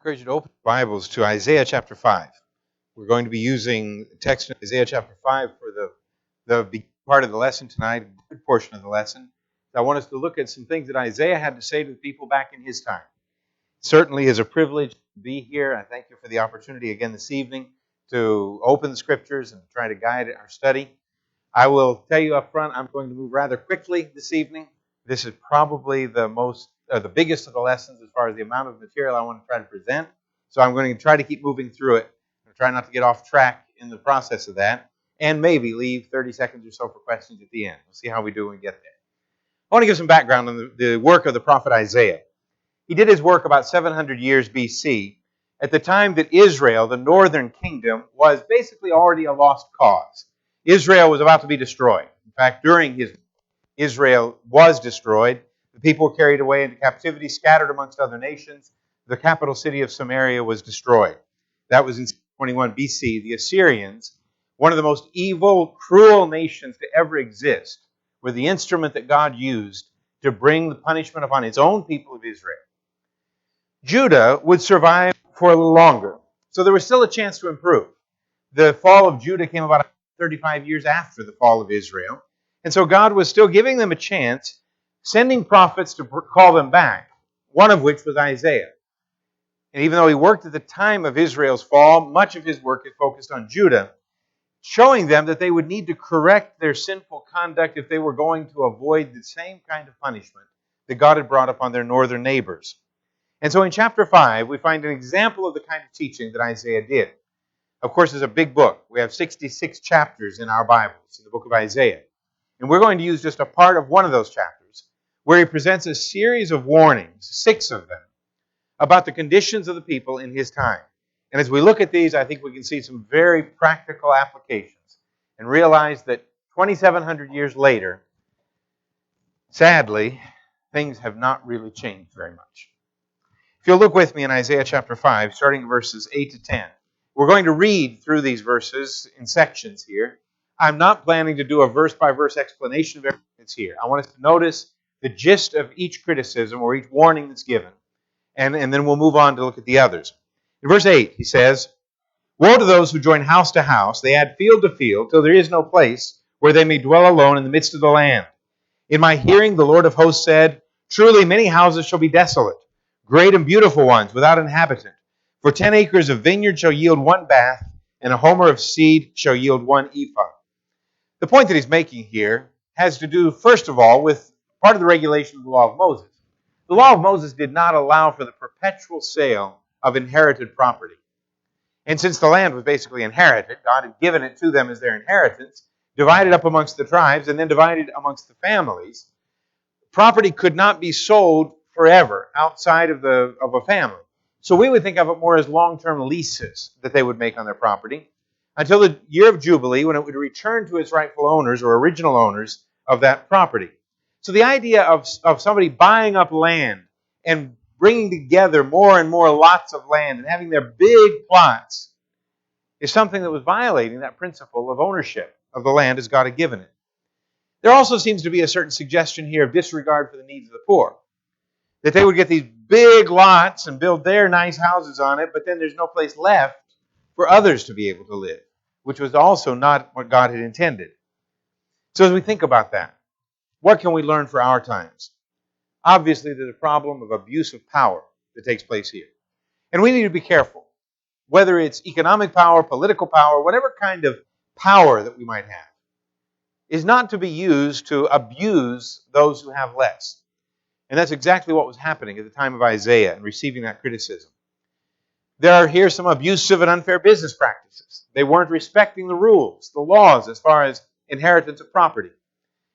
Encourage you to open your Bibles to Isaiah chapter 5. We're going to be using text in Isaiah chapter 5 for the big part of the lesson tonight, a good portion of the lesson. I want us to look at some things that Isaiah had to say to the people back in his time. It certainly is a privilege to be here. I thank you for the opportunity again this evening to open the scriptures and try to guide our study. I will tell you up front, I'm going to move rather quickly this evening. This is probably the biggest of the lessons as far as the amount of material I want to try to present. So I'm going to try to keep moving through it. I'm try not to get off track in the process of that, and maybe leave 30 seconds or so for questions at the end. We'll see how we do when we get there. I want to give some background on the work of the prophet Isaiah. He did his work about 700 years BC, at the time that Israel, the northern kingdom, was basically already a lost cause. Israel was about to be destroyed. In fact, during his Israel was destroyed. The people were carried away into captivity, scattered amongst other nations. The capital city of Samaria was destroyed. That was in 21 BC. The Assyrians, one of the most evil, cruel nations to ever exist, were the instrument that God used to bring the punishment upon his own people of Israel. Judah would survive for a little longer, so there was still a chance to improve. The fall of Judah came about 35 years after the fall of Israel, and so God was still giving them a chance, sending prophets to call them back, one of which was Isaiah. And even though he worked at the time of Israel's fall, much of his work is focused on Judah, showing them that they would need to correct their sinful conduct if they were going to avoid the same kind of punishment that God had brought upon their northern neighbors. And so in chapter 5, we find an example of the kind of teaching that Isaiah did. Of course, it's a big book. We have 66 chapters in our Bibles, in the book of Isaiah. And we're going to use just a part of one of those chapters, where he presents a series of warnings, 6 of them, about the conditions of the people in his time. And as we look at these, I think we can see some very practical applications and realize that 2,700 years later, sadly, things have not really changed very much. If you'll look with me in Isaiah chapter 5, starting in verses 8 to 10, we're going to read through these verses in sections here. I'm not planning to do a verse-by-verse explanation of everything that's here. I want us to notice the gist of each criticism or each warning that's given. And then we'll move on to look at the others. In verse 8, he says, "Woe to those who join house to house. They add field to field, till there is no place where they may dwell alone in the midst of the land. In my hearing, the Lord of hosts said, Truly many houses shall be desolate, great and beautiful ones, without inhabitant. For 10 acres of vineyard shall yield 1 bath, and a homer of seed shall yield 1 ephah." The point that he's making here has to do, first of all, with part of the regulation of the law of Moses. The law of Moses did not allow for the perpetual sale of inherited property. And since the land was basically inherited, God had given it to them as their inheritance, divided up amongst the tribes, and then divided amongst the families. Property could not be sold forever outside of a family. So we would think of it more as long-term leases that they would make on their property until the year of Jubilee, when it would return to its rightful owners or original owners of that property. So the idea of somebody buying up land and bringing together more and more lots of land and having their big plots is something that was violating that principle of ownership of the land as God had given it. There also seems to be a certain suggestion here of disregard for the needs of the poor. That they would get these big lots and build their nice houses on it, but then there's no place left for others to be able to live, which was also not what God had intended. So as we think about that, what can we learn for our times? Obviously, there's a problem of abuse of power that takes place here. And we need to be careful, whether it's economic power, political power, whatever kind of power that we might have, is not to be used to abuse those who have less. And that's exactly what was happening at the time of Isaiah and receiving that criticism. There are here some abusive and unfair business practices. They weren't respecting the rules, the laws, as far as inheritance of property.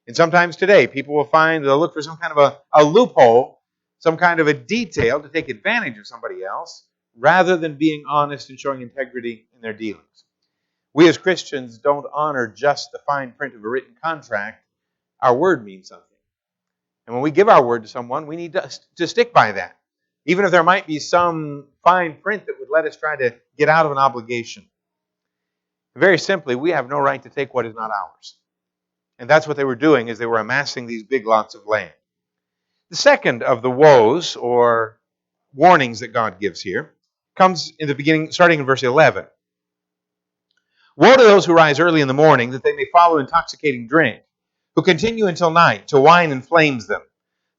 And sometimes today, people will find they'll look for some kind of a loophole, some kind of a detail to take advantage of somebody else, rather than being honest and showing integrity in their dealings. We as Christians don't honor just the fine print of a written contract. Our word means something. And when we give our word to someone, we need to stick by that, even if there might be some fine print that would let us try to get out of an obligation. Very simply, we have no right to take what is not ours. And that's what they were doing, is they were amassing these big lots of land. The second of the woes or warnings that God gives here comes in the beginning, starting in verse 11. Woe to those who rise early in the morning, that they may follow intoxicating drink, who continue until night, till wine inflames them.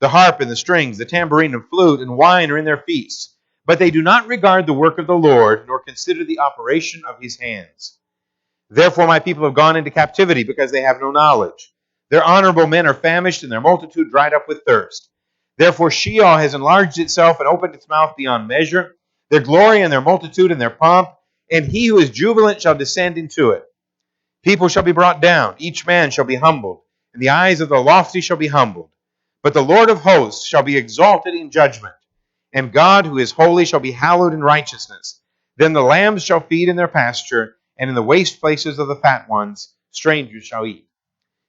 The harp and the strings, the tambourine and flute and wine are in their feasts, but they do not regard the work of the Lord, nor consider the operation of his hands. Therefore my people have gone into captivity, because they have no knowledge. Their honorable men are famished, and their multitude dried up with thirst. Therefore Sheol has enlarged itself and opened its mouth beyond measure. Their glory and their multitude and their pomp, and he who is jubilant shall descend into it. People shall be brought down, each man shall be humbled, and the eyes of the lofty shall be humbled. But the Lord of hosts shall be exalted in judgment, and God who is holy shall be hallowed in righteousness. Then the lambs shall feed in their pasture, and in the waste places of the fat ones strangers shall eat.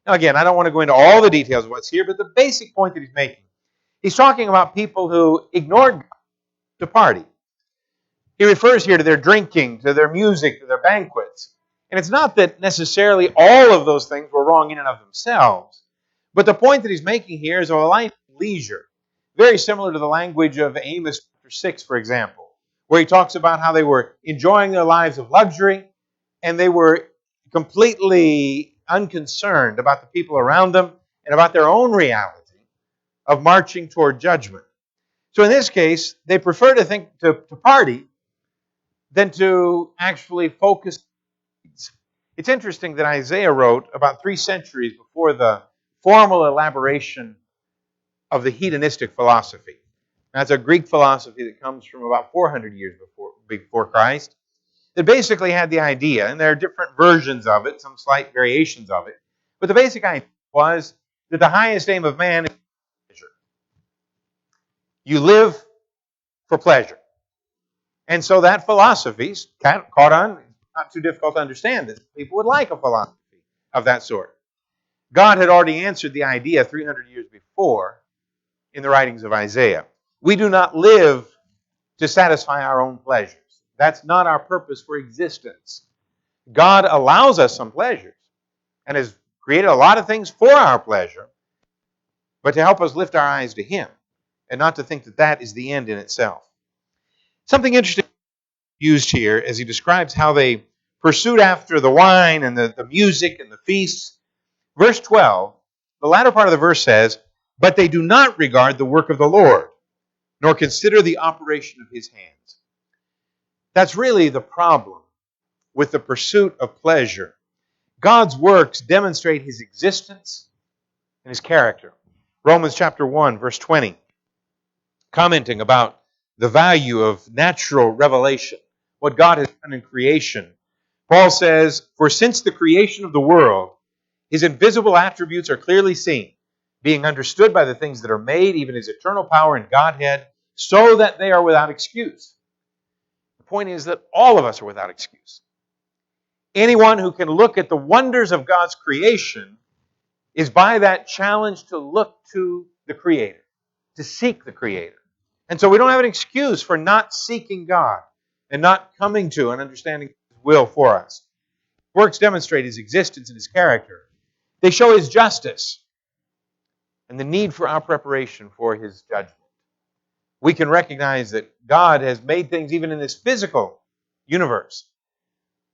Now again, I don't want to go into all the details of what's here, but the basic point that he's making, he's talking about people who ignored God to party. He refers here to their drinking, to their music, to their banquets. And it's not that necessarily all of those things were wrong in and of themselves. But the point that he's making here is a life of leisure. Very similar to the language of Amos chapter 6, for example, where he talks about how they were enjoying their lives of luxury, and they were completely unconcerned about the people around them and about their own reality of marching toward judgment. So in this case, they prefer to party than to actually focus. It's interesting that Isaiah wrote about 3 centuries before the formal elaboration of the hedonistic philosophy. That's a Greek philosophy that comes from about 400 years before Christ, that basically had the idea, and there are different versions of it, some slight variations of it, but the basic idea was that the highest aim of man is pleasure. You live for pleasure. And so that philosophy's caught on. Not too difficult to understand that people would like a philosophy of that sort. God had already answered the idea 300 years before in the writings of Isaiah. We do not live to satisfy our own pleasures. That's not our purpose for existence. God allows us some pleasures and has created a lot of things for our pleasure, but to help us lift our eyes to Him and not to think that that is the end in itself. Something interesting used here as he describes how they pursued after the wine and the music and the feasts. Verse 12, the latter part of the verse says, but they do not regard the work of the Lord, nor consider the operation of his hands. That's really the problem with the pursuit of pleasure. God's works demonstrate his existence and his character. Romans chapter 1, verse 20, commenting about the value of natural revelation, what God has done in creation. Paul says, for since the creation of the world, his invisible attributes are clearly seen, being understood by the things that are made, even his eternal power and Godhead, so that they are without excuse. The point is that all of us are without excuse. Anyone who can look at the wonders of God's creation is by that challenged to look to the Creator, to seek the Creator. And so we don't have an excuse for not seeking God and not coming to and understanding His will for us. Works demonstrate His existence and His character. They show His justice and the need for our preparation for His judgment. We can recognize that God has made things even in this physical universe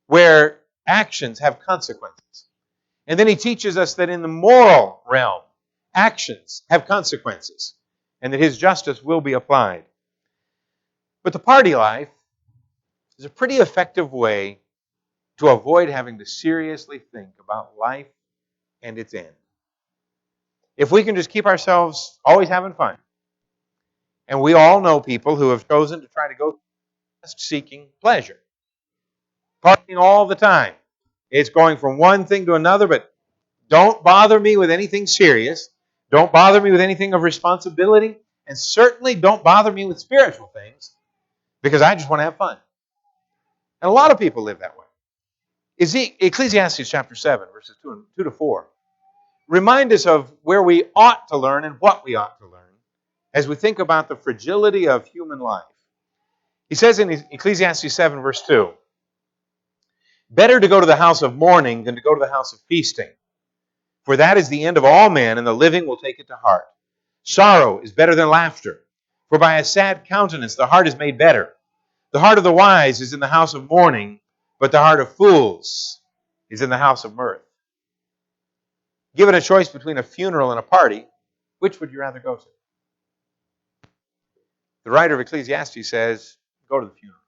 where actions have consequences. And then He teaches us that in the moral realm, actions have consequences and that His justice will be applied. But the party life is a pretty effective way to avoid having to seriously think about life and its end. If we can just keep ourselves always having fun, and we all know people who have chosen to try to go just seeking pleasure, partying all the time. It's going from one thing to another, but don't bother me with anything serious. Don't bother me with anything of responsibility, and certainly don't bother me with spiritual things, because I just want to have fun. And a lot of people live that way. Ecclesiastes chapter 7, verses 2 to 4, remind us of where we ought to learn and what we ought to learn as we think about the fragility of human life. He says in Ecclesiastes 7, verse 2, better to go to the house of mourning than to go to the house of feasting, for that is the end of all men, and the living will take it to heart. Sorrow is better than laughter, for by a sad countenance the heart is made better. The heart of the wise is in the house of mourning, but the heart of fools is in the house of mirth. Given a choice between a funeral and a party, which would you rather go to? The writer of Ecclesiastes says, go to the funeral.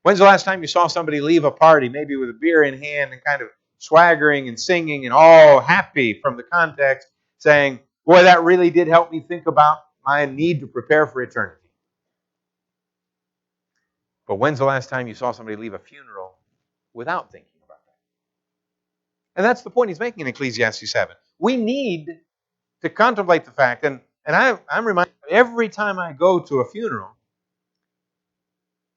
When's the last time you saw somebody leave a party, maybe with a beer in hand and kind of swaggering and singing and all happy from the context, saying, boy, that really did help me think about my need to prepare for eternity. But when's the last time you saw somebody leave a funeral without thinking about that? And that's the point he's making in Ecclesiastes 7. We need to contemplate the fact, and I'm reminded every time I go to a funeral,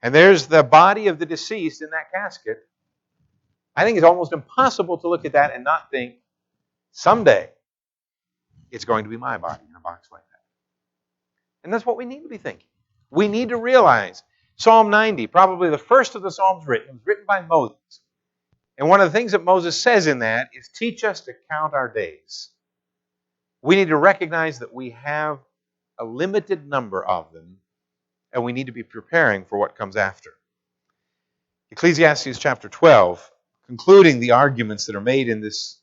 and there's the body of the deceased in that casket, I think it's almost impossible to look at that and not think, someday, it's going to be my body in a box like that. And that's what we need to be thinking. We need to realize Psalm 90, probably the first of the Psalms written, was written by Moses. And one of the things that Moses says in that is, teach us to count our days. We need to recognize that we have a limited number of them, and we need to be preparing for what comes after. Ecclesiastes chapter 12, concluding the arguments that are made in this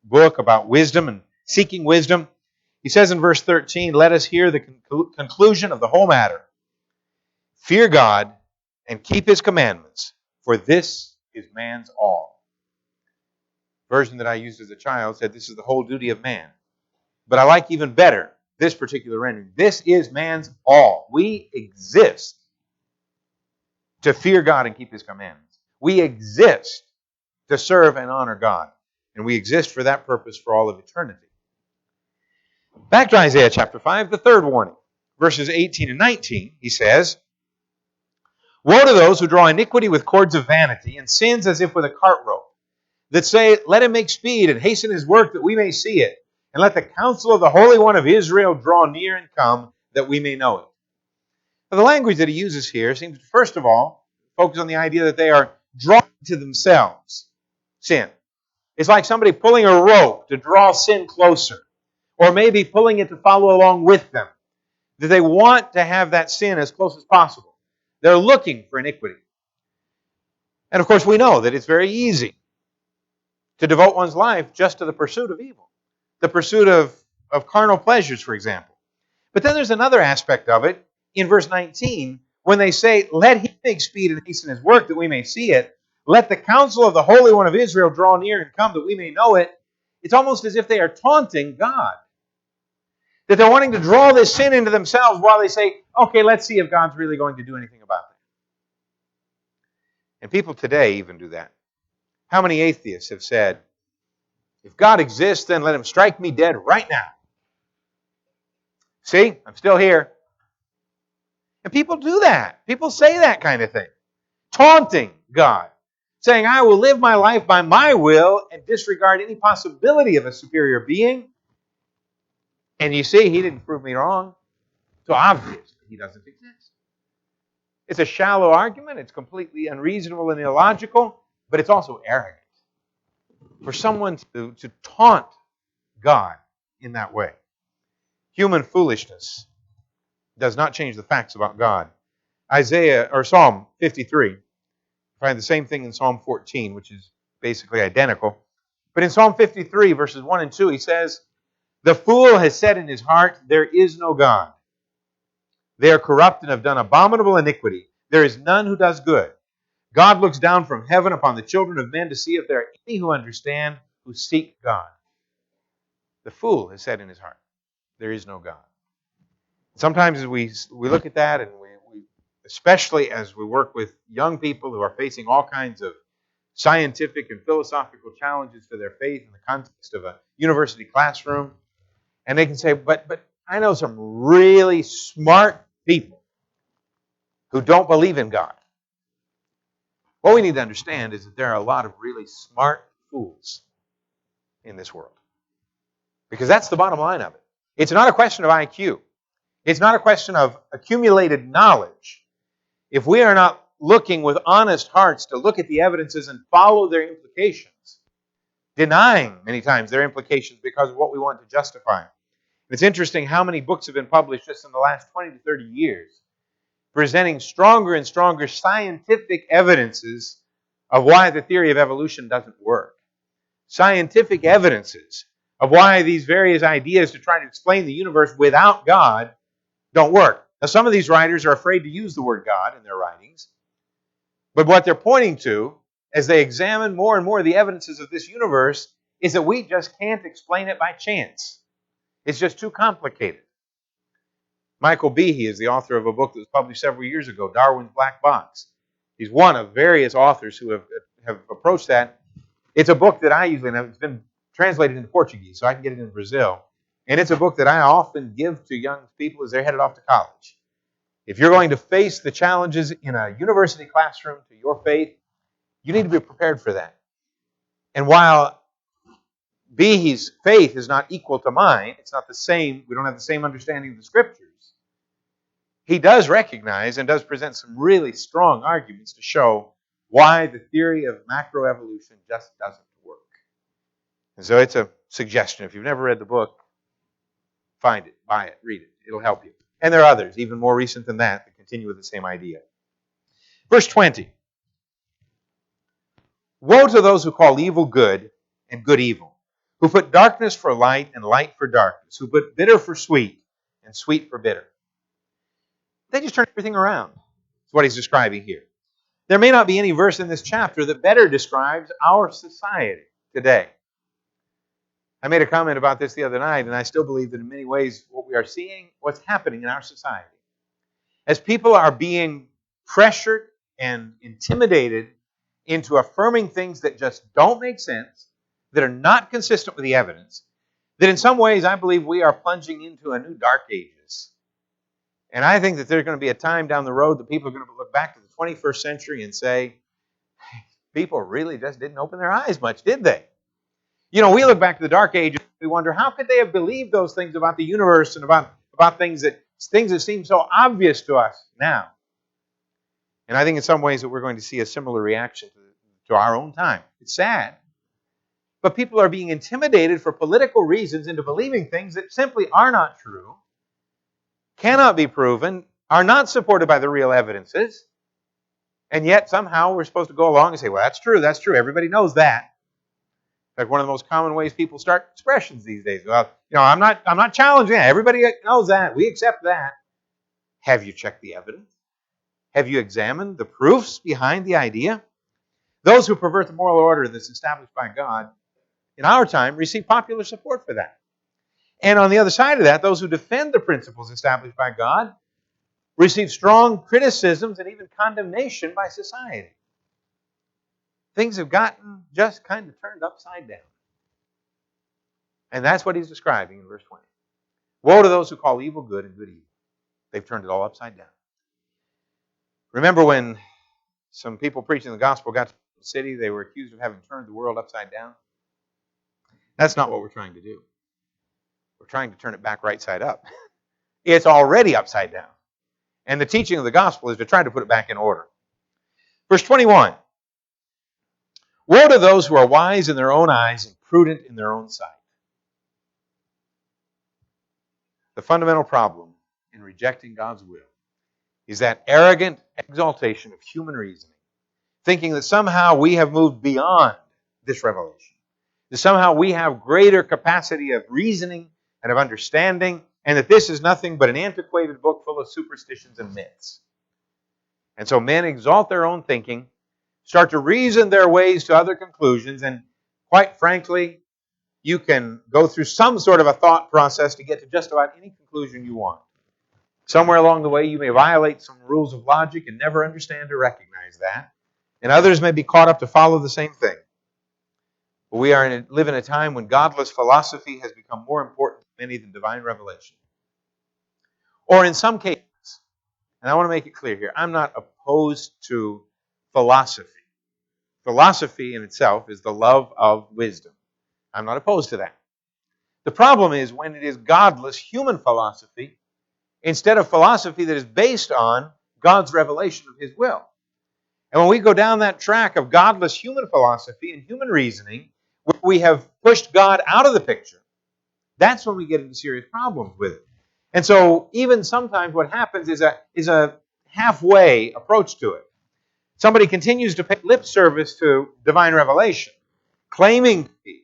book about wisdom and seeking wisdom, he says in verse 13, let us hear the conclusion of the whole matter. Fear God and keep His commandments, for this is man's all. The version that I used as a child said this is the whole duty of man. But I like even better this particular rendering. This is man's all. We exist to fear God and keep His commandments. We exist to serve and honor God. And we exist for that purpose for all of eternity. Back to Isaiah chapter 5, the third warning. Verses 18 and 19, he says, woe to those who draw iniquity with cords of vanity and sins as if with a cart rope, that say, let him make speed and hasten his work that we may see it, and let the counsel of the Holy One of Israel draw near and come that we may know it. Now, the language that he uses here seems to, first of all, focus on the idea that they are drawing to themselves sin. It's like somebody pulling a rope to draw sin closer, or maybe pulling it to follow along with them. That they want to have that sin as close as possible. They're looking for iniquity. And of course we know that it's very easy to devote one's life just to the pursuit of evil. The pursuit of carnal pleasures, for example. But then there's another aspect of it in verse 19, when they say, let him make speed and hasten his work that we may see it. Let the counsel of the Holy One of Israel draw near and come that we may know it. It's almost as if they are taunting God. That they're wanting to draw this sin into themselves while they say, okay, let's see if God's really going to do anything about it. And people today even do that. How many atheists have said, if God exists, then let him strike me dead right now. See, I'm still here. And people do that. People say that kind of thing. Taunting God. Saying, I will live my life by my will and disregard any possibility of a superior being. And you see, he didn't prove me wrong. So obviously, he doesn't exist. It's a shallow argument. It's completely unreasonable and illogical. But it's also arrogant. For someone to taunt God in that way. Human foolishness does not change the facts about God. Psalm 53. Find the same thing in Psalm 14, which is basically identical. But in Psalm 53, verses 1 and 2, he says, the fool has said in his heart, there is no God. They are corrupt and have done abominable iniquity. There is none who does good. God looks down from heaven upon the children of men to see if there are any who understand, who seek God. The fool has said in his heart, there is no God. Sometimes as we look at that, and we especially as we work with young people who are facing all kinds of scientific and philosophical challenges to their faith in the context of a university classroom, and they can say, but I know some really smart people who don't believe in God. What we need to understand is that there are a lot of really smart fools in this world. Because that's the bottom line of it. It's not a question of IQ. It's not a question of accumulated knowledge. If we are not looking with honest hearts to look at the evidences and follow their implications, denying many times their implications because of what we want to justify. It's interesting how many books have been published just in the last 20 to 30 years presenting stronger and stronger scientific evidences of why the theory of evolution doesn't work. Scientific evidences of why these various ideas to try to explain the universe without God don't work. Now, some of these writers are afraid to use the word God in their writings, but what they're pointing to as they examine more and more of the evidences of this universe is that we just can't explain it by chance. It's just too complicated. Michael Behe is the author of a book that was published several years ago, Darwin's Black Box. He's one of various authors who have approached that. It's a book that I usually, and it's been translated into Portuguese, so I can get it in Brazil. And it's a book that I often give to young people as they're headed off to college. If you're going to face the challenges in a university classroom to your faith, you need to be prepared for that. And while Behe's faith is not equal to mine, it's not the same, we don't have the same understanding of the Scriptures, he does recognize and does present some really strong arguments to show why the theory of macroevolution just doesn't work. And so it's a suggestion. If you've never read the book, find it, buy it, read it. It'll help you. And there are others, even more recent than that continue with the same idea. Verse 20. Woe to those who call evil good and good evil, who put darkness for light and light for darkness, who put bitter for sweet and sweet for bitter. They just turn everything around. That's what he's describing here. There may not be any verse in this chapter that better describes our society today. I made a comment about this the other night, and I still believe that in many ways what we are seeing, what's happening in our society, as people are being pressured and intimidated into affirming things that just don't make sense, that are not consistent with the evidence, that in some ways I believe we are plunging into a new dark ages. And I think that there's going to be a time down the road that people are going to look back to the 21st century and say, people really just didn't open their eyes much, did they? You know, we look back to the dark ages, we wonder, how could they have believed those things about the universe and about things that seem so obvious to us now? And I think in some ways that we're going to see a similar reaction to our own time. It's sad. But people are being intimidated for political reasons into believing things that simply are not true, cannot be proven, are not supported by the real evidences, and yet somehow we're supposed to go along and say, well, that's true, everybody knows that. In fact, one of the most common ways people start expressions these days, well, you know, I'm not challenging that. Everybody knows that. We accept that. Have you checked the evidence? Have you examined the proofs behind the idea? Those who pervert the moral order that's established by God in our time receive popular support for that. And on the other side of that, those who defend the principles established by God receive strong criticisms and even condemnation by society. Things have gotten just kind of turned upside down. And that's what he's describing in verse 20. Woe to those who call evil good and good evil. They've turned it all upside down. Remember when some people preaching the gospel got to the city, they were accused of having turned the world upside down? That's not what we're trying to do. We're trying to turn it back right side up. It's already upside down. And the teaching of the gospel is to try to put it back in order. Verse 21. Woe to those who are wise in their own eyes and prudent in their own sight. The fundamental problem in rejecting God's will is that arrogant exaltation of human reasoning, thinking that somehow we have moved beyond this revelation, that somehow we have greater capacity of reasoning and of understanding, and that this is nothing but an antiquated book full of superstitions and myths. And so men exalt their own thinking, start to reason their ways to other conclusions, and quite frankly, you can go through some sort of a thought process to get to just about any conclusion you want. Somewhere along the way, you may violate some rules of logic and never understand or recognize that, and others may be caught up to follow the same thing. But we live in a time when godless philosophy has become more important to many than divine revelation. Or in some cases, and I want to make it clear here, I'm not opposed to philosophy. Philosophy in itself is the love of wisdom. I'm not opposed to that. The problem is when it is godless human philosophy instead of philosophy that is based on God's revelation of His will. And when we go down that track of godless human philosophy and human reasoning, where we have pushed God out of the picture, that's when we get into serious problems with it. And so even sometimes what happens is a halfway approach to it. Somebody continues to pay lip service to divine revelation, claiming to be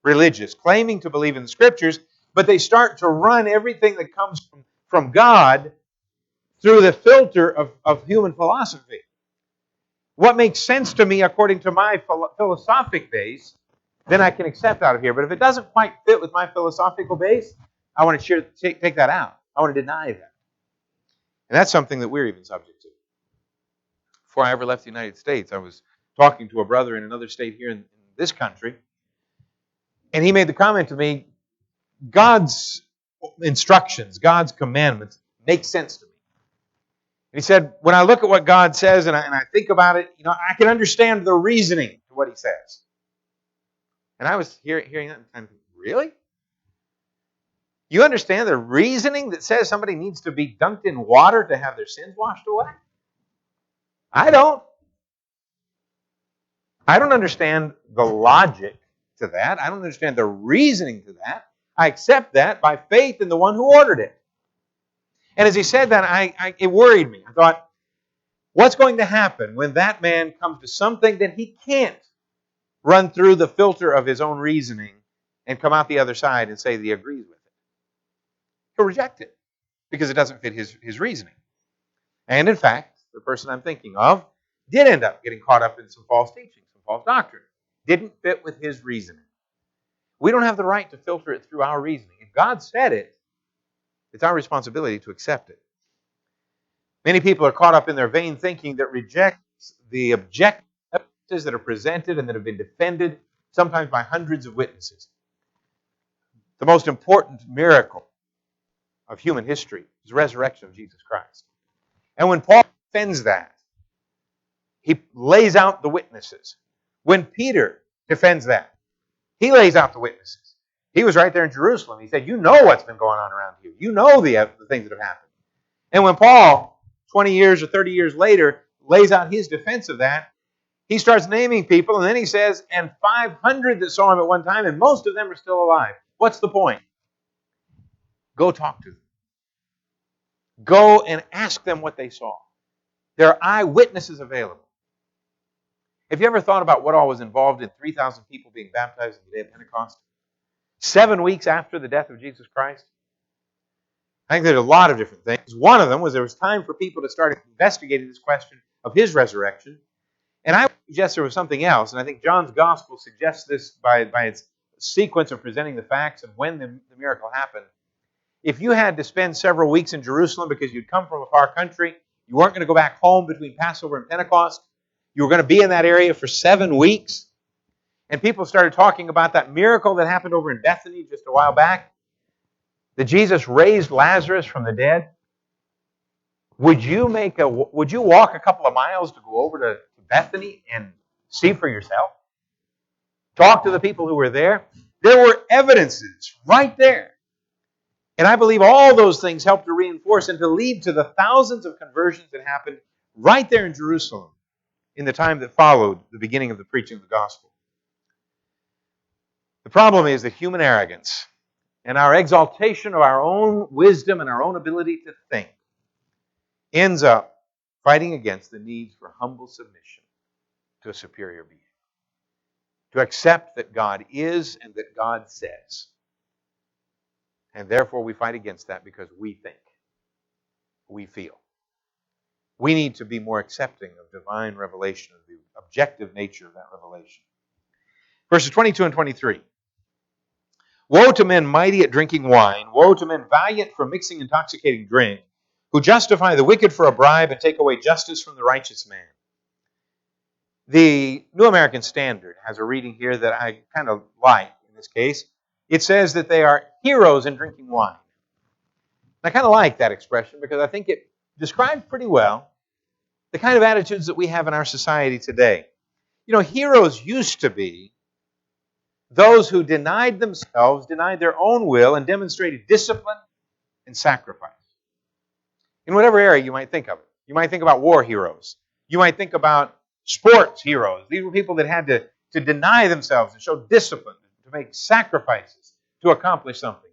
religious, claiming to believe in the Scriptures, but they start to run everything that comes from God through the filter of human philosophy. What makes sense to me according to my philosophic base, then I can accept out of here. But if it doesn't quite fit with my philosophical base, I want to take that out. I want to deny that. And that's something that we're even subject to. Before I ever left the United States, I was talking to a brother in another state here in this country, and he made the comment to me, God's instructions, God's commandments make sense to me. And he said, when I look at what God says and I think about it, I can understand the reasoning to what he says. And I was hearing that and I'm thinking, really? You understand the reasoning that says somebody needs to be dunked in water to have their sins washed away? I don't. I don't understand the logic to that. I don't understand the reasoning to that. I accept that by faith in the one who ordered it. And as he said that, it worried me. I thought, what's going to happen when that man comes to something that he can't run through the filter of his own reasoning and come out the other side and say that he agrees with it? He'll reject it because it doesn't fit his reasoning. And in fact, the person I'm thinking of did end up getting caught up in some false teaching, some false doctrine. Didn't fit with his reasoning. We don't have the right to filter it through our reasoning. If God said it, it's our responsibility to accept it. Many people are caught up in their vain thinking that rejects the objective evidences that are presented and that have been defended, sometimes by hundreds of witnesses. The most important miracle of human history is the resurrection of Jesus Christ. And when Paul defends that, he lays out the witnesses. When Peter defends that, he lays out the witnesses. He was right there in Jerusalem. He said, you know what's been going on around here. You know the things that have happened. And when Paul, 20 years or 30 years later, lays out his defense of that, he starts naming people, and then he says, and 500 that saw him at one time, and most of them are still alive. What's the point? Go talk to them. Go and ask them what they saw. There are eyewitnesses available. Have you ever thought about what all was involved in 3,000 people being baptized on the day of Pentecost? 7 weeks after the death of Jesus Christ? I think there's a lot of different things. One of them was there was time for people to start investigating this question of his resurrection. And I would suggest there was something else, and I think John's Gospel suggests this by its sequence of presenting the facts and when the miracle happened. If you had to spend several weeks in Jerusalem because you'd come from a far country, you weren't going to go back home between Passover and Pentecost, you were going to be in that area for 7 weeks, and people started talking about that miracle that happened over in Bethany just a while back, that Jesus raised Lazarus from the dead. Would you walk a couple of miles to go over to Bethany and see for yourself? Talk to the people who were there. There were evidences right there. And I believe all those things helped to reinforce and to lead to the thousands of conversions that happened right there in Jerusalem in the time that followed the beginning of the preaching of the gospel. The problem is that human arrogance and our exaltation of our own wisdom and our own ability to think ends up fighting against the needs for humble submission to a superior being. To accept that God is and that God says. And therefore we fight against that because we think, we feel. We need to be more accepting of divine revelation, of the objective nature of that revelation. Verses 22 and 23. Woe to men mighty at drinking wine, woe to men valiant for mixing intoxicating drink, who justify the wicked for a bribe and take away justice from the righteous man. The New American Standard has a reading here that I kind of like in this case. It says that they are heroes in drinking wine. I kind of like that expression because I think it describes pretty well the kind of attitudes that we have in our society today. You know, heroes used to be those who denied themselves, denied their own will, and demonstrated discipline and sacrifice. In whatever area you might think of it. You might think about war heroes. You might think about sports heroes. These were people that had to deny themselves and show discipline, to make sacrifices to accomplish something.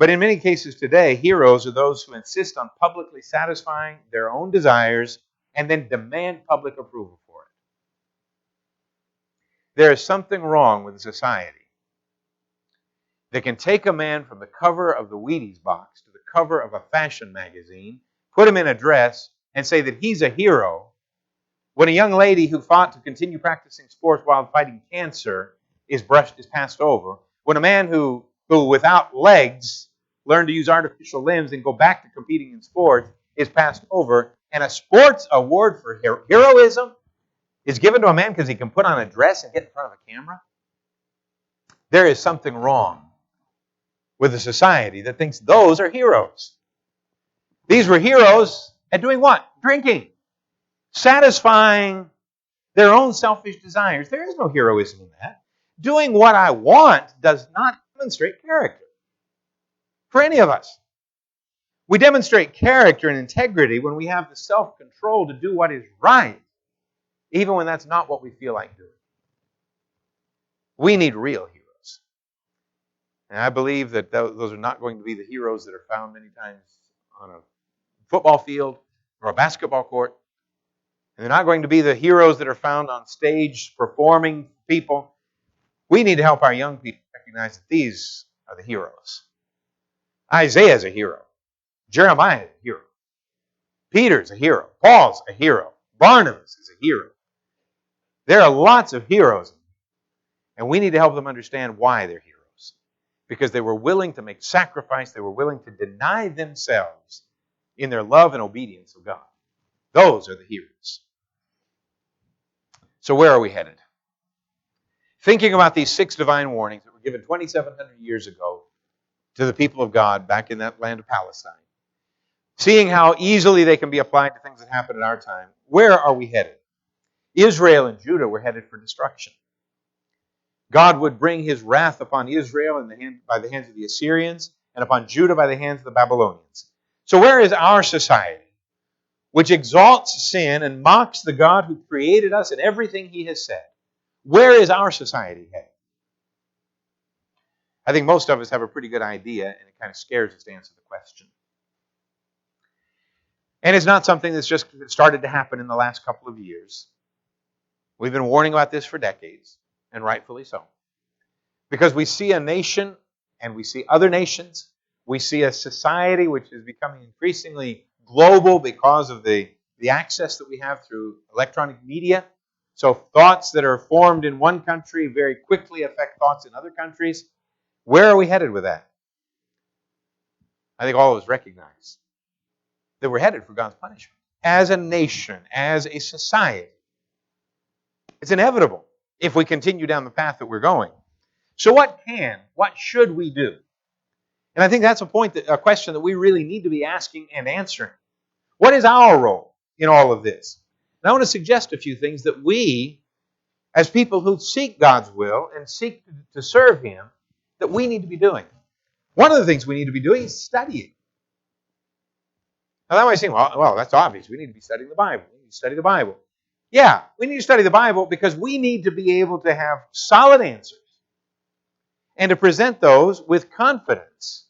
But in many cases today, heroes are those who insist on publicly satisfying their own desires and then demand public approval for it. There is something wrong with a society that can take a man from the cover of the Wheaties box to the cover of a fashion magazine, put him in a dress, and say that he's a hero, when a young lady who fought to continue practicing sports while fighting cancer is passed over, when a man who without legs learned to use artificial limbs and go back to competing in sports is passed over, and a sports award for heroism is given to a man because he can put on a dress and get in front of a camera, there is something wrong with a society that thinks those are heroes. These were heroes at doing what? Drinking. Satisfying their own selfish desires. There is no heroism in that. Doing what I want does not demonstrate character for any of us. We demonstrate character and integrity when we have the self-control to do what is right, even when that's not what we feel like doing. We need real heroes. And I believe that those are not going to be the heroes that are found many times on a football field or a basketball court. And they're not going to be the heroes that are found on stage performing people. We need to help our young people recognize that these are the heroes. Isaiah's a hero. Jeremiah is a hero. Peter's a hero. Paul's a hero. Barnabas is a hero. There are lots of heroes. And we need to help them understand why they're heroes. Because they were willing to make sacrifice. They were willing to deny themselves in their love and obedience of God. Those are the heroes. So where are we headed? Thinking about these 6 divine warnings that were given 2,700 years ago to the people of God back in that land of Palestine. Seeing how easily they can be applied to things that happen in our time. Where are we headed? Israel and Judah were headed for destruction. God would bring his wrath upon Israel by the hands of the Assyrians and upon Judah by the hands of the Babylonians. So where is our society, which exalts sin and mocks the God who created us and everything he has said? Where is our society headed? I think most of us have a pretty good idea, and it kind of scares us to answer the question. And it's not something that's just started to happen in the last couple of years. We've been warning about this for decades, and rightfully so. Because we see a nation, and we see other nations. We see a society which is becoming increasingly global because of the access that we have through electronic media. So thoughts that are formed in one country very quickly affect thoughts in other countries. Where are we headed with that? I think all of us recognize that we're headed for God's punishment. As a nation, as a society. It's inevitable if we continue down the path that we're going. So what should we do? And I think that's a question that we really need to be asking and answering. What is our role in all of this? And I want to suggest a few things that we, as people who seek God's will and seek to serve him, that we need to be doing. One of the things we need to be doing is studying. Now that might seem, well, that's obvious. We need to be studying the Bible. We need to study the Bible. Yeah, we need to study the Bible because we need to be able to have solid answers and to present those with confidence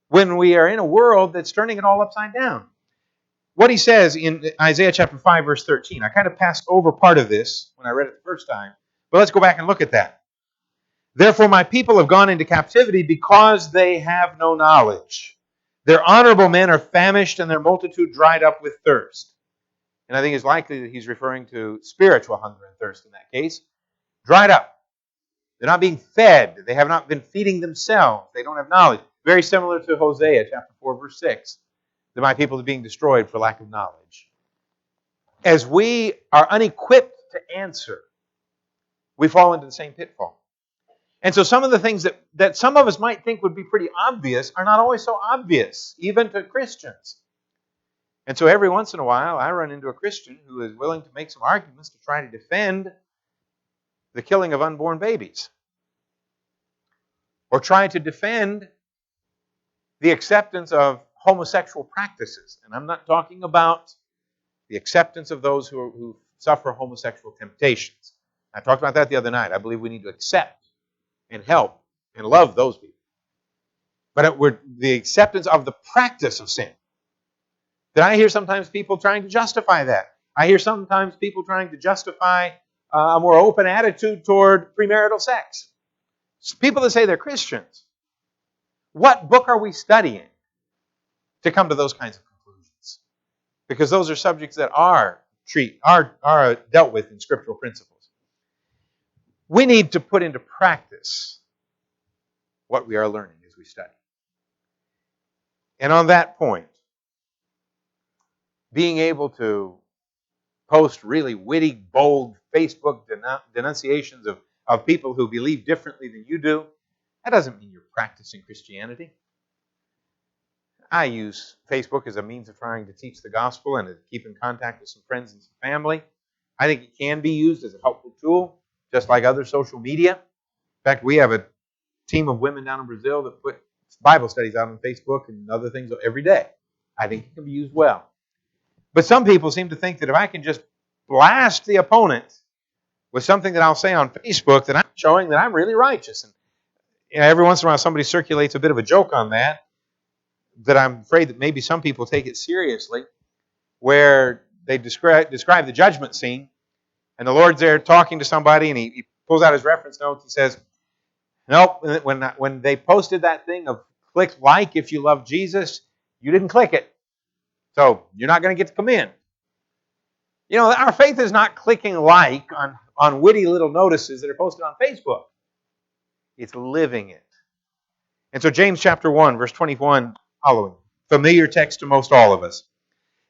when we are in a world that's turning it all upside down. What he says in Isaiah chapter 5, verse 13. I kind of passed over part of this when I read it the first time, but let's go back and look at that. Therefore my people have gone into captivity because they have no knowledge. Their honorable men are famished and their multitude dried up with thirst. And I think it's likely that he's referring to spiritual hunger and thirst in that case. Dried up. They're not being fed. They have not been feeding themselves. They don't have knowledge. Very similar to Hosea chapter 4, verse 6. That my people are being destroyed for lack of knowledge. As we are unequipped to answer, we fall into the same pitfall. And so some of the things that some of us might think would be pretty obvious are not always so obvious, even to Christians. And so every once in a while, I run into a Christian who is willing to make some arguments to try to defend the killing of unborn babies. Or try to defend the acceptance of homosexual practices. And I'm not talking about the acceptance of those who suffer homosexual temptations. I talked about that the other night. I believe we need to accept and help and love those people. but the acceptance of the practice of sin. That I hear sometimes people trying to justify that. I hear sometimes people trying to justify a more open attitude toward premarital sex. People that say they're Christians. What book are we studying to come to those kinds of conclusions? Because those are subjects that are dealt with in scriptural principles. We need to put into practice what we are learning as we study. And on that point, being able to post really witty, bold Facebook denunciations of people who believe differently than you do, that doesn't mean you're practicing Christianity. I use Facebook as a means of trying to teach the gospel and to keep in contact with some friends and some family. I think it can be used as a helpful tool, just like other social media. In fact, we have a team of women down in Brazil that put Bible studies out on Facebook and other things every day. I think it can be used well. But some people seem to think that if I can just blast the opponent with something that I'll say on Facebook, that I'm showing that I'm really righteous. And every once in a while somebody circulates a bit of a joke on that I'm afraid that maybe some people take it seriously, where they describe the judgment scene, and the Lord's there talking to somebody, and he pulls out his reference notes and says, nope, when they posted that thing of click like if you love Jesus, you didn't click it. So you're not going to get to come in. You know, our faith is not clicking like on witty little notices that are posted on Facebook. It's living it. And so James chapter 1, verse 21 following, familiar text to most all of us.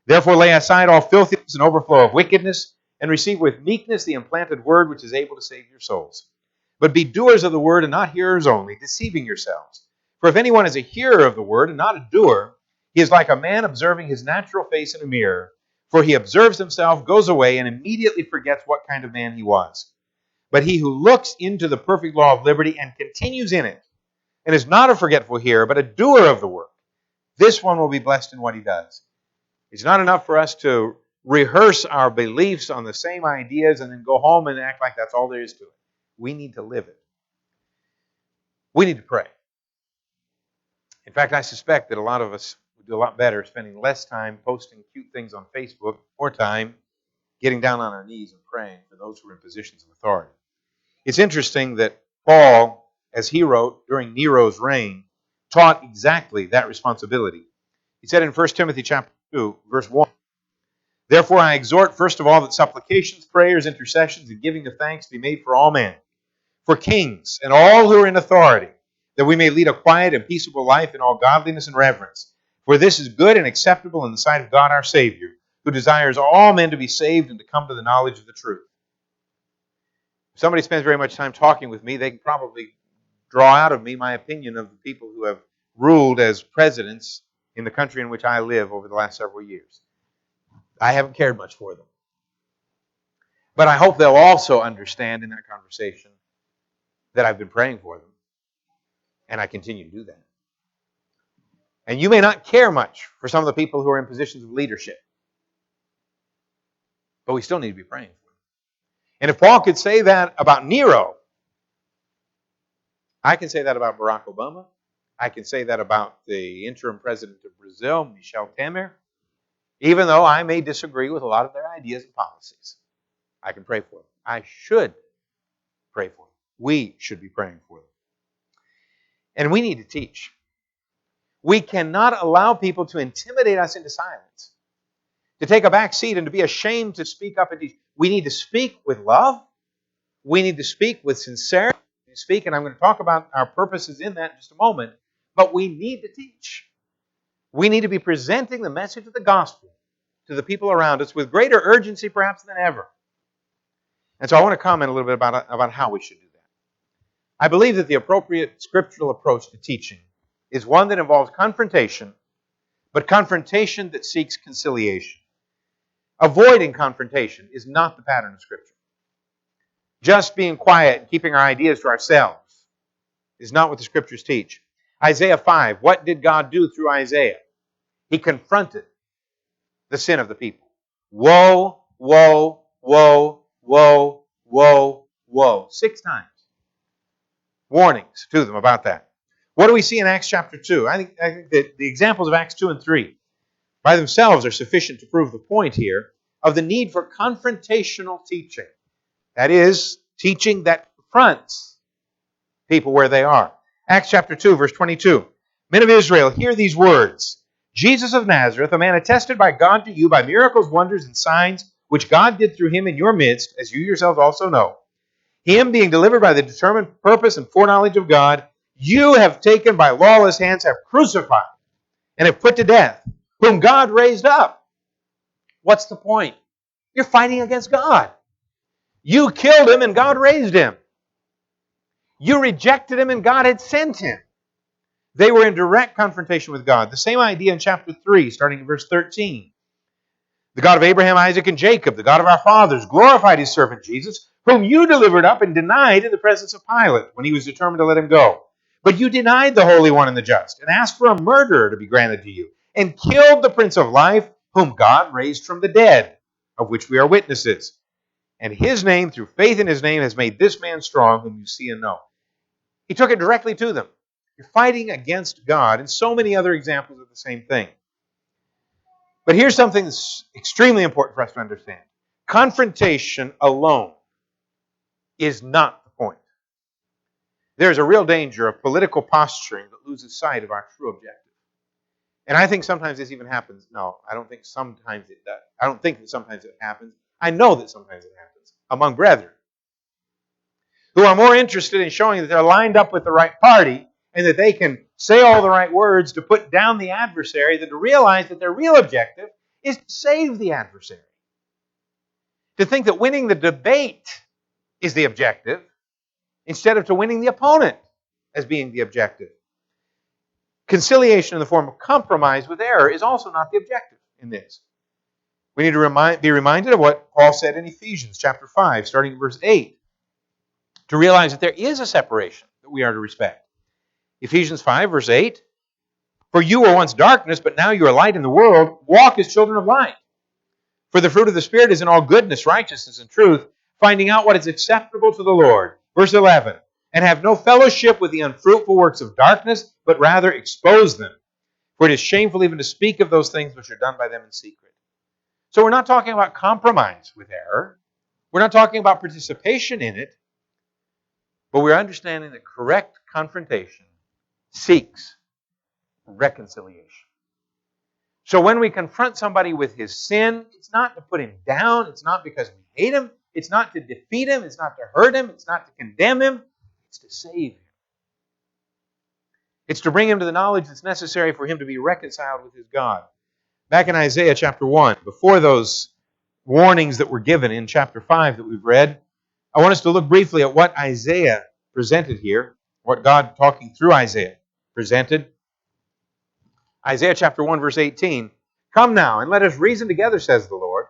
Therefore lay aside all filthiness and overflow of wickedness, and receive with meekness the implanted word which is able to save your souls. But be doers of the word and not hearers only, deceiving yourselves. For if anyone is a hearer of the word and not a doer, he is like a man observing his natural face in a mirror. For he observes himself, goes away, and immediately forgets what kind of man he was. But he who looks into the perfect law of liberty and continues in it, and is not a forgetful hearer, but a doer of the work, this one will be blessed in what he does. It's not enough for us to rehearse our beliefs on the same ideas and then go home and act like that's all there is to it. We need to live it. We need to pray. In fact, I suspect that a lot of us would do a lot better spending less time posting cute things on Facebook, more time getting down on our knees and praying for those who are in positions of authority. It's interesting that Paul, as he wrote during Nero's reign, taught exactly that responsibility. He said in 1 Timothy chapter 2, verse 1, therefore I exhort first of all that supplications, prayers, intercessions, and giving of thanks be made for all men, for kings and all who are in authority, that we may lead a quiet and peaceable life in all godliness and reverence. For this is good and acceptable in the sight of God our Savior, who desires all men to be saved and to come to the knowledge of the truth. If somebody spends very much time talking with me, they can probably draw out of me my opinion of the people who have ruled as presidents in the country in which I live over the last several years. I haven't cared much for them. But I hope they'll also understand in that conversation that I've been praying for them. And I continue to do that. And you may not care much for some of the people who are in positions of leadership. But we still need to be praying for them. And if Paul could say that about Nero, I can say that about Barack Obama. I can say that about the interim president of Brazil, Michel Temer. Even though I may disagree with a lot of their ideas and policies, I can pray for them. I should pray for them. We should be praying for them. And we need to teach. We cannot allow people to intimidate us into silence, to take a back seat and to be ashamed to speak up and teach. We need to speak with love. We need to speak with sincerity. And I'm going to talk about our purposes in that in just a moment. But we need to teach. We need to be presenting the message of the gospel to the people around us with greater urgency perhaps than ever. And so I want to comment a little bit about how we should do that. I believe that the appropriate scriptural approach to teaching is one that involves confrontation, but confrontation that seeks conciliation. Avoiding confrontation is not the pattern of Scripture. Just being quiet and keeping our ideas to ourselves is not what the Scriptures teach. Isaiah 5, what did God do through Isaiah? He confronted the sin of the people. Woe, woe, woe, woe, woe, woe. 6 times. Warnings to them about that. What do we see in Acts chapter 2? I think that the examples of Acts 2 and 3 by themselves are sufficient to prove the point here of the need for confrontational teaching. That is, teaching that confronts people where they are. Acts chapter 2, verse 22. Men of Israel, hear these words. Jesus of Nazareth, a man attested by God to you by miracles, wonders, and signs, which God did through him in your midst, as you yourselves also know. Him being delivered by the determined purpose and foreknowledge of God, you have taken by lawless hands, have crucified, and have put to death, whom God raised up. What's the point? You're fighting against God. You killed him and God raised him. You rejected him and God had sent him. They were in direct confrontation with God. The same idea in chapter 3, starting in verse 13. The God of Abraham, Isaac, and Jacob, the God of our fathers, glorified his servant Jesus, whom you delivered up and denied in the presence of Pilate when he was determined to let him go. But you denied the Holy One and the Just, and asked for a murderer to be granted to you, and killed the Prince of Life, whom God raised from the dead, of which we are witnesses. And his name, through faith in his name, has made this man strong, whom you see and know. He took it directly to them. You're fighting against God, and so many other examples of the same thing. But here's something that's extremely important for us to understand. Confrontation alone is not the point. There's a real danger of political posturing that loses sight of our true objective. And I think sometimes this even happens. No, I don't think sometimes it does. I don't think that sometimes it happens. I know that sometimes it happens among brethren who are more interested in showing that they're lined up with the right party and that they can say all the right words to put down the adversary than to realize that their real objective is to save the adversary. To think that winning the debate is the objective instead of to winning the opponent as being the objective. Conciliation in the form of compromise with error is also not the objective in this. We need to be reminded of what Paul said in Ephesians chapter 5, starting in verse 8, to realize that there is a separation that we are to respect. Ephesians 5, verse 8, for you were once darkness, but now you are light in the world. Walk as children of light. For the fruit of the Spirit is in all goodness, righteousness, and truth, finding out what is acceptable to the Lord. Verse 11, and have no fellowship with the unfruitful works of darkness, but rather expose them. For it is shameful even to speak of those things which are done by them in secret. So we're not talking about compromise with error. We're not talking about participation in it. But we're understanding that correct confrontation seeks reconciliation. So when we confront somebody with his sin, it's not to put him down. It's not because we hate him. It's not to defeat him. It's not to hurt him. It's not to condemn him. It's to save him. It's to bring him to the knowledge that's necessary for him to be reconciled with his God. Back in Isaiah chapter 1, before those warnings that were given in chapter 5 that we've read, I want us to look briefly at what Isaiah presented here, what God talking through Isaiah presented. Isaiah chapter 1, verse 18, come now and let us reason together, says the Lord.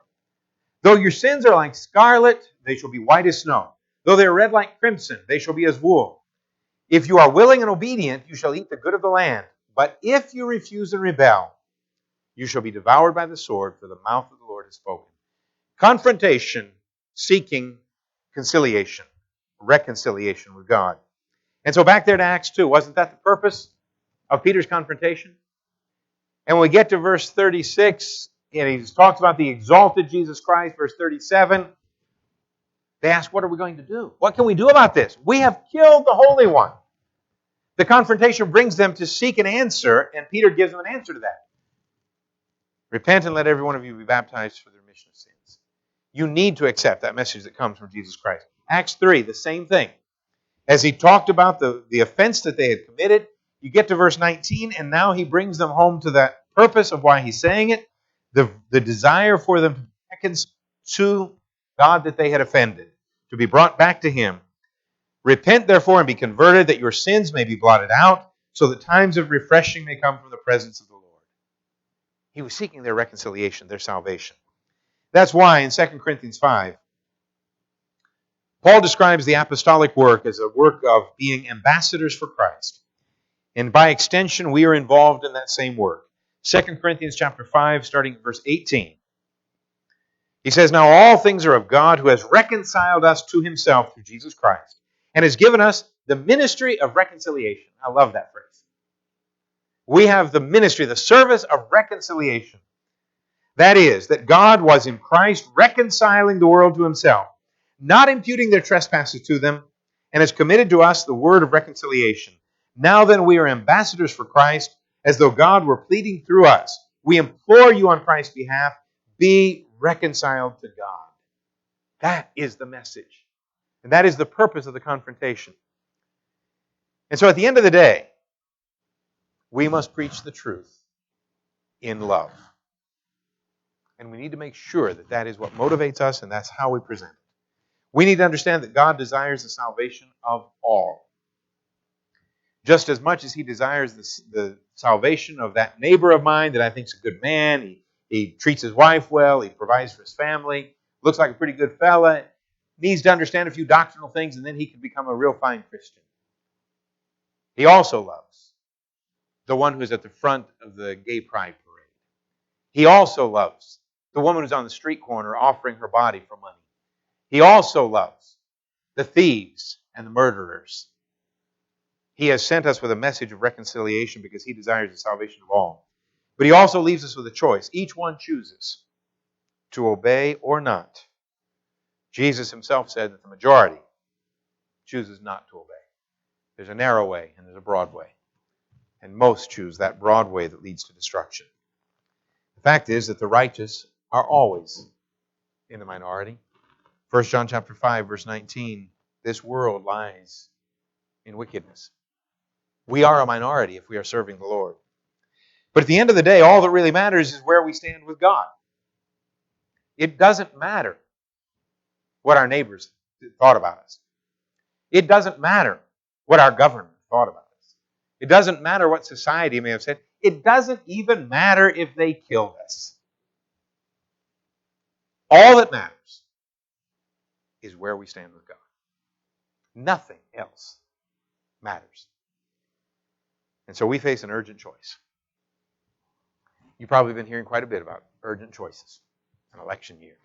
Though your sins are like scarlet, they shall be white as snow. Though they are red like crimson, they shall be as wool. If you are willing and obedient, you shall eat the good of the land. But if you refuse and rebel, you shall be devoured by the sword, for the mouth of the Lord has spoken. Confrontation, seeking conciliation, reconciliation with God. And so back there to Acts 2, wasn't that the purpose of Peter's confrontation? And when we get to verse 36, and he talks about the exalted Jesus Christ, verse 37, they ask, what are we going to do? What can we do about this? We have killed the Holy One. The confrontation brings them to seek an answer, and Peter gives them an answer to that. Repent and let every one of you be baptized for the remission of sins. You need to accept that message that comes from Jesus Christ. Acts 3, the same thing. As he talked about the offense that they had committed, you get to verse 19, and now he brings them home to that purpose of why he's saying it, the desire for them to be reconciled to God that they had offended, to be brought back to him. Repent, therefore, and be converted, that your sins may be blotted out, so that times of refreshing may come from the presence of the Lord. He was seeking their reconciliation, their salvation. That's why in 2 Corinthians 5, Paul describes the apostolic work as a work of being ambassadors for Christ. And by extension, we are involved in that same work. 2 Corinthians chapter 5, starting at verse 18. He says, now all things are of God, who has reconciled us to himself through Jesus Christ, and has given us the ministry of reconciliation. I love that phrase. We have the ministry, the service of reconciliation. That is, that God was in Christ reconciling the world to himself, not imputing their trespasses to them, and has committed to us the word of reconciliation. Now then, we are ambassadors for Christ, as though God were pleading through us. We implore you on Christ's behalf, be reconciled to God. That is the message. And that is the purpose of the confrontation. And so at the end of the day, we must preach the truth in love. And we need to make sure that that is what motivates us and that's how we present it. We need to understand that God desires the salvation of all. Just as much as he desires the salvation of that neighbor of mine that I think is a good man, he treats his wife well, he provides for his family, looks like a pretty good fella, needs to understand a few doctrinal things, and then he can become a real fine Christian. He also loves the one who's at the front of the gay pride parade. He also loves the woman who's on the street corner offering her body for money. He also loves the thieves and the murderers. He has sent us with a message of reconciliation because he desires the salvation of all. But he also leaves us with a choice. Each one chooses to obey or not. Jesus himself said that the majority chooses not to obey. There's a narrow way and there's a broad way. And most choose that broad way that leads to destruction. The fact is that the righteous are always in the minority. 1 John chapter 5, verse 19, this world lies in wickedness. We are a minority if we are serving the Lord. But at the end of the day, all that really matters is where we stand with God. It doesn't matter what our neighbors thought about us. It doesn't matter what our government thought about us. It doesn't matter what society may have said. It doesn't even matter if they killed us. All that matters is where we stand with God. Nothing else matters. And so we face an urgent choice. You've probably been hearing quite a bit about urgent choices, an election year.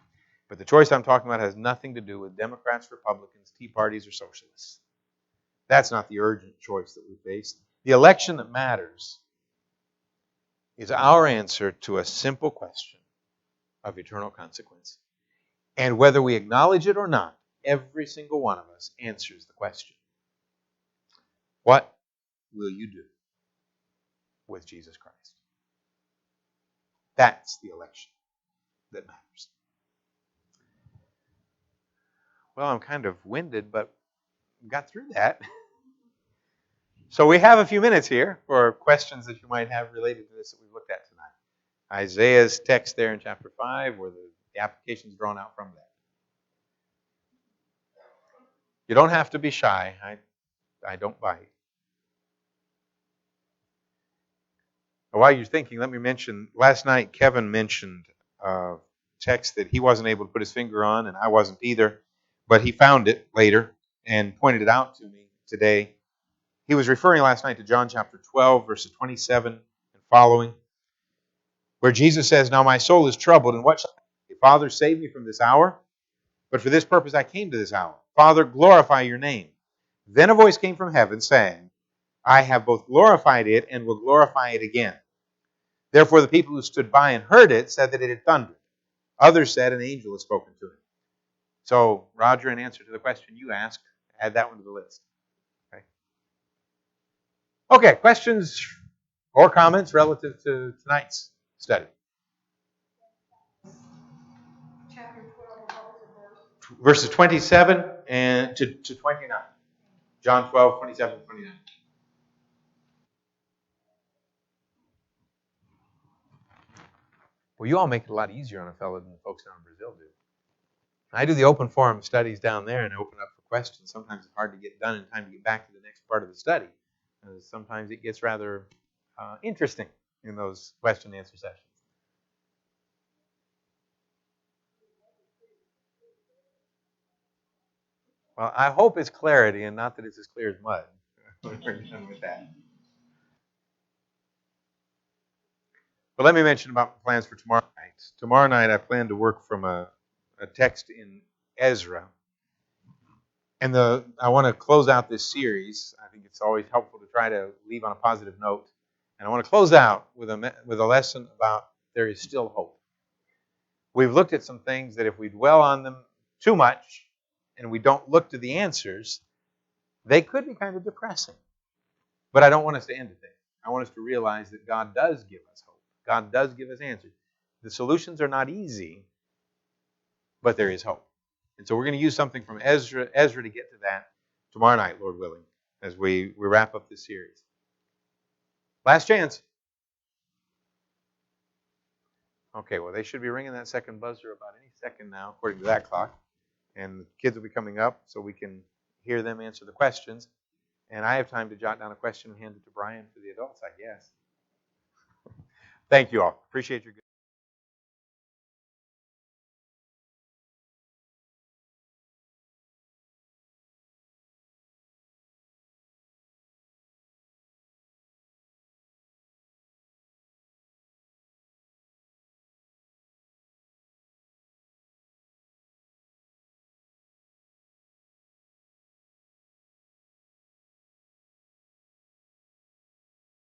But the choice I'm talking about has nothing to do with Democrats, Republicans, Tea Parties, or Socialists. That's not the urgent choice that we face. The election that matters is our answer to a simple question of eternal consequence. And whether we acknowledge it or not, every single one of us answers the question. What will you do with Jesus Christ? That's the election that matters. Well, I'm kind of winded, but got through that. So we have a few minutes here for questions that you might have related to this that we've looked at tonight. Isaiah's text there in chapter 5, where the application is drawn out from that. You don't have to be shy. I don't bite. While you're thinking, let me mention, last night Kevin mentioned a text that he wasn't able to put his finger on, and I wasn't either, but he found it later and pointed it out to me today. He was referring last night to John chapter 12, verses 27 and following, where Jesus says, "Now my soul is troubled, and what shall I say? Father, save me from this hour. But for this purpose I came to this hour. Father, glorify your name." Then a voice came from heaven saying, "I have both glorified it and will glorify it again." Therefore the people who stood by and heard it said that it had thundered. Others said an angel had spoken to him. So, Roger, in answer to the question you asked, add that one to the list. Okay, questions or comments relative to tonight's study? Chapter 12, verses 27 and to 29. John 12, 27 to 29. Well, you all make it a lot easier on a fellow than the folks down in Brazil do. I do the open forum studies down there and I open up for questions. Sometimes it's hard to get done in time to get back to the next part of the study. Sometimes it gets rather interesting in those question and answer sessions. Well, I hope it's clarity and not that it's as clear as mud. We're done with that. But let me mention about plans for tomorrow night. Tomorrow night I plan to work from a text in Ezra. And I want to close out this series. I think it's always helpful to try to leave on a positive note. And I want to close out with a lesson about there is still hope. We've looked at some things that if we dwell on them too much and we don't look to the answers, they could be kind of depressing. But I don't want us to end it there. I want us to realize that God does give us hope. God does give us answers. The solutions are not easy, but there is hope. And so we're going to use something from Ezra to get to that tomorrow night, Lord willing, as we wrap up this series. Last chance. Okay, well, they should be ringing that second buzzer about any second now, according to that clock. And the kids will be coming up so we can hear them answer the questions. And I have time to jot down a question and hand it to Brian for the adults, I guess. Thank you all. Appreciate your